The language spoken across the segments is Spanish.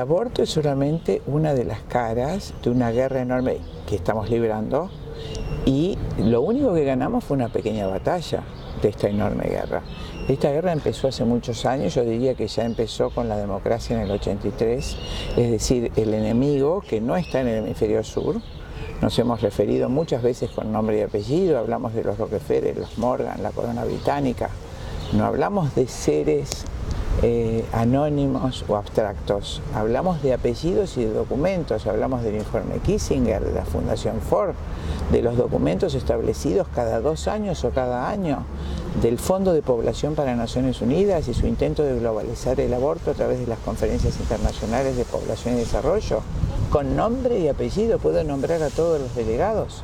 aborto es solamente una de las caras de una guerra enorme que estamos librando, y lo único que ganamos fue una pequeña batalla de esta enorme guerra. Esta guerra empezó hace muchos años, yo diría que ya empezó con la democracia en el 83, es decir, el enemigo que no está en el hemisferio sur. Nos hemos referido muchas veces con nombre y apellido, hablamos de los Rockefeller, los Morgan, la corona británica, no hablamos de seres anónimos o abstractos, hablamos de apellidos y de documentos, hablamos del informe Kissinger, de la Fundación Ford, de los documentos establecidos cada 2 años o cada año, del Fondo de Población para Naciones Unidas y su intento de globalizar el aborto a través de las conferencias internacionales de población y desarrollo. Con nombre y apellido puedo nombrar a todos los delegados.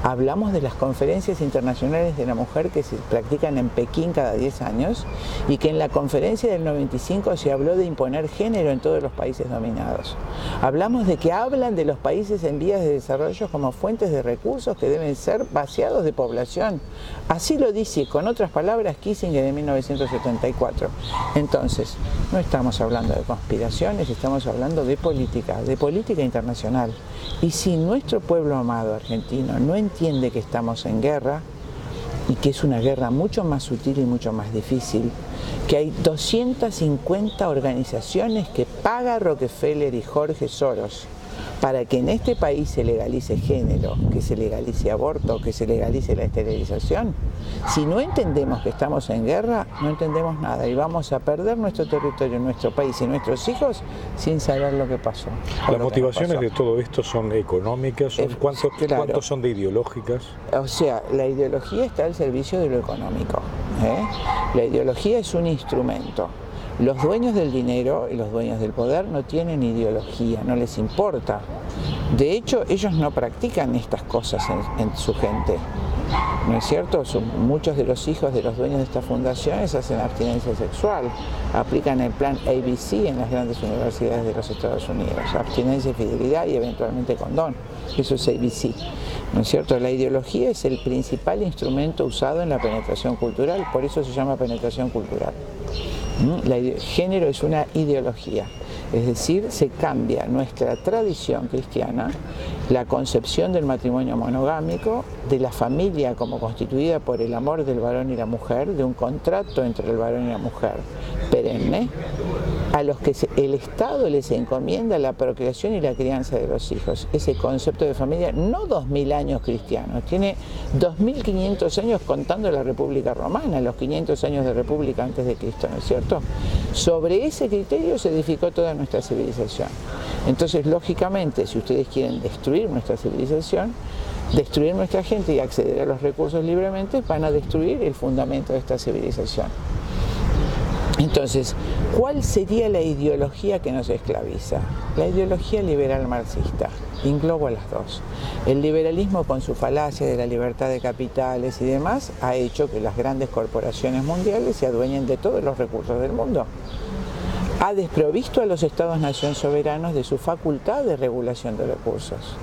Hablamos de las conferencias internacionales de la mujer que se practican en Pekín cada 10 años y que en la conferencia del 95 se habló de imponer género en todos los países dominados. Hablamos de que hablan de los países en vías de desarrollo como fuentes de recursos que deben ser vaciados de población. Así lo dice, con otras palabras, Kissinger en 1974. Entonces, no estamos hablando de conspiraciones, estamos hablando de política internacional. Y si nuestro pueblo amado argentino no entiende que estamos en guerra, y que es una guerra mucho más sutil y mucho más difícil, que hay 250 organizaciones que paga Rockefeller y Jorge Soros para que en este país se legalice género, que se legalice aborto, que se legalice la esterilización. Si no entendemos que estamos en guerra, no entendemos nada y vamos a perder nuestro territorio, nuestro país y nuestros hijos sin saber lo que pasó. Las motivaciones de todo esto son económicas, ¿cuántos son de ideológicas? O sea, la ideología está al servicio de lo económico, ¿eh? La ideología es un instrumento. Los dueños del dinero y los dueños del poder no tienen ideología, no les importa. De hecho, ellos no practican estas cosas en su gente, ¿no es cierto? Muchos de los hijos de los dueños de estas fundaciones hacen abstinencia sexual, aplican el plan ABC en las grandes universidades de los Estados Unidos, abstinencia, fidelidad y eventualmente condón. Eso es ABC, ¿no es cierto? La ideología es el principal instrumento usado en la penetración cultural, por eso se llama penetración cultural. Género es una ideología, es decir, se cambia nuestra tradición cristiana, la concepción del matrimonio monogámico, de la familia como constituida por el amor del varón y la mujer, de un contrato entre el varón y la mujer perenne, a los que el Estado les encomienda la procreación y la crianza de los hijos. Ese concepto de familia, no 2000 años cristianos, tiene 2500 años contando la República Romana, los 500 años de República antes de Cristo, ¿no es cierto? Sobre ese criterio se edificó toda nuestra civilización. Entonces, lógicamente, si ustedes quieren destruir nuestra civilización, destruir nuestra gente y acceder a los recursos libremente, van a destruir el fundamento de esta civilización. Entonces, ¿cuál sería la ideología que nos esclaviza? La ideología liberal marxista. Englobo a las dos. El liberalismo, con su falacia de la libertad de capitales y demás, ha hecho que las grandes corporaciones mundiales se adueñen de todos los recursos del mundo. Ha desprovisto a los estados-nación soberanos de su facultad de regulación de recursos.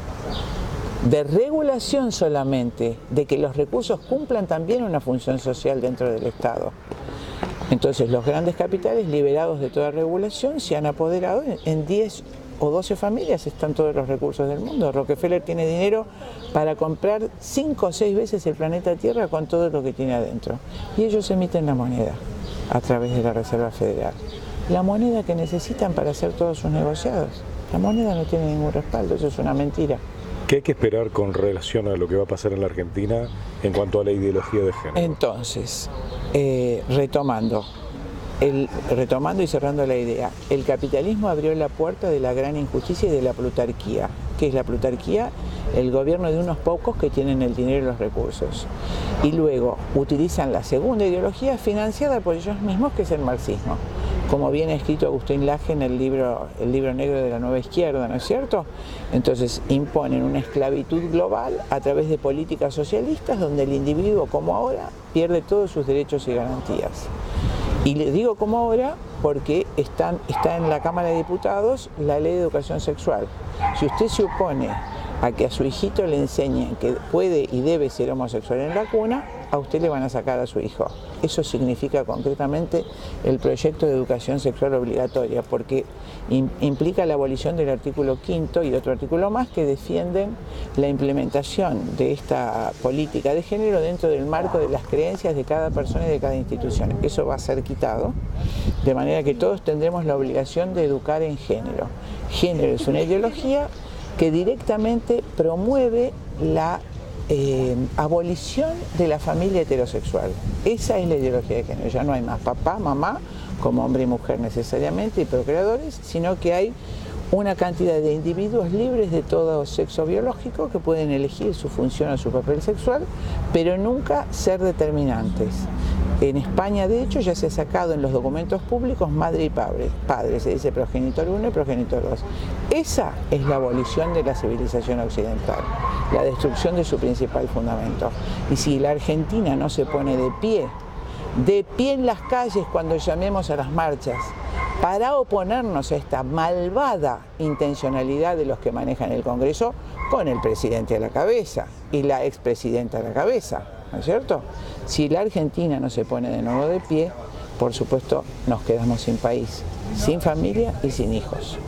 De regulación solamente, de que los recursos cumplan también una función social dentro del Estado. Entonces, los grandes capitales, liberados de toda regulación, se han apoderado en 10 o 12 familias, están todos los recursos del mundo. Rockefeller tiene dinero para comprar 5 o 6 veces el planeta Tierra con todo lo que tiene adentro. Y ellos emiten la moneda a través de la Reserva Federal. La moneda que necesitan para hacer todos sus negociados. La moneda no tiene ningún respaldo, eso es una mentira. ¿Qué hay que esperar con relación a lo que va a pasar en la Argentina en cuanto a la ideología de género? Entonces, retomando y cerrando la idea, el capitalismo abrió la puerta de la gran injusticia y de la plutarquía. ¿Qué es la plutarquía? El gobierno de unos pocos que tienen el dinero y los recursos. Y luego utilizan la segunda ideología financiada por ellos mismos, que es el marxismo. Como bien ha escrito Agustín Laje en el libro negro de la nueva izquierda, ¿no es cierto? Entonces imponen una esclavitud global a través de políticas socialistas donde el individuo, como ahora, pierde todos sus derechos y garantías. Y le digo como ahora porque está en la Cámara de Diputados la Ley de Educación Sexual. Si usted se opone a que a su hijito le enseñen que puede y debe ser homosexual en la cuna, a usted le van a sacar a su hijo. Eso significa concretamente el proyecto de educación sexual obligatoria, porque implica la abolición del artículo 5º y otro artículo más que defienden la implementación de esta política de género dentro del marco de las creencias de cada persona y de cada institución. Eso va a ser quitado, de manera que todos tendremos la obligación de educar en género. Género es una ideología que directamente promueve la abolición de la familia heterosexual. Esa es la ideología de género. Ya no hay más papá, mamá, como hombre y mujer necesariamente, y procreadores, sino que hay una cantidad de individuos libres de todo sexo biológico que pueden elegir su función o su papel sexual, pero nunca ser determinantes. En España, de hecho, ya se ha sacado en los documentos públicos madre y padre, se dice progenitor 1 y progenitor 2. Esa es la abolición de la civilización occidental, la destrucción de su principal fundamento. Y si la Argentina no se pone de pie en las calles cuando llamemos a las marchas, para oponernos a esta malvada intencionalidad de los que manejan el Congreso, con el presidente a la cabeza y la expresidenta a la cabeza, ¿no es cierto? Si la Argentina no se pone de nuevo de pie, por supuesto nos quedamos sin país, sin familia y sin hijos.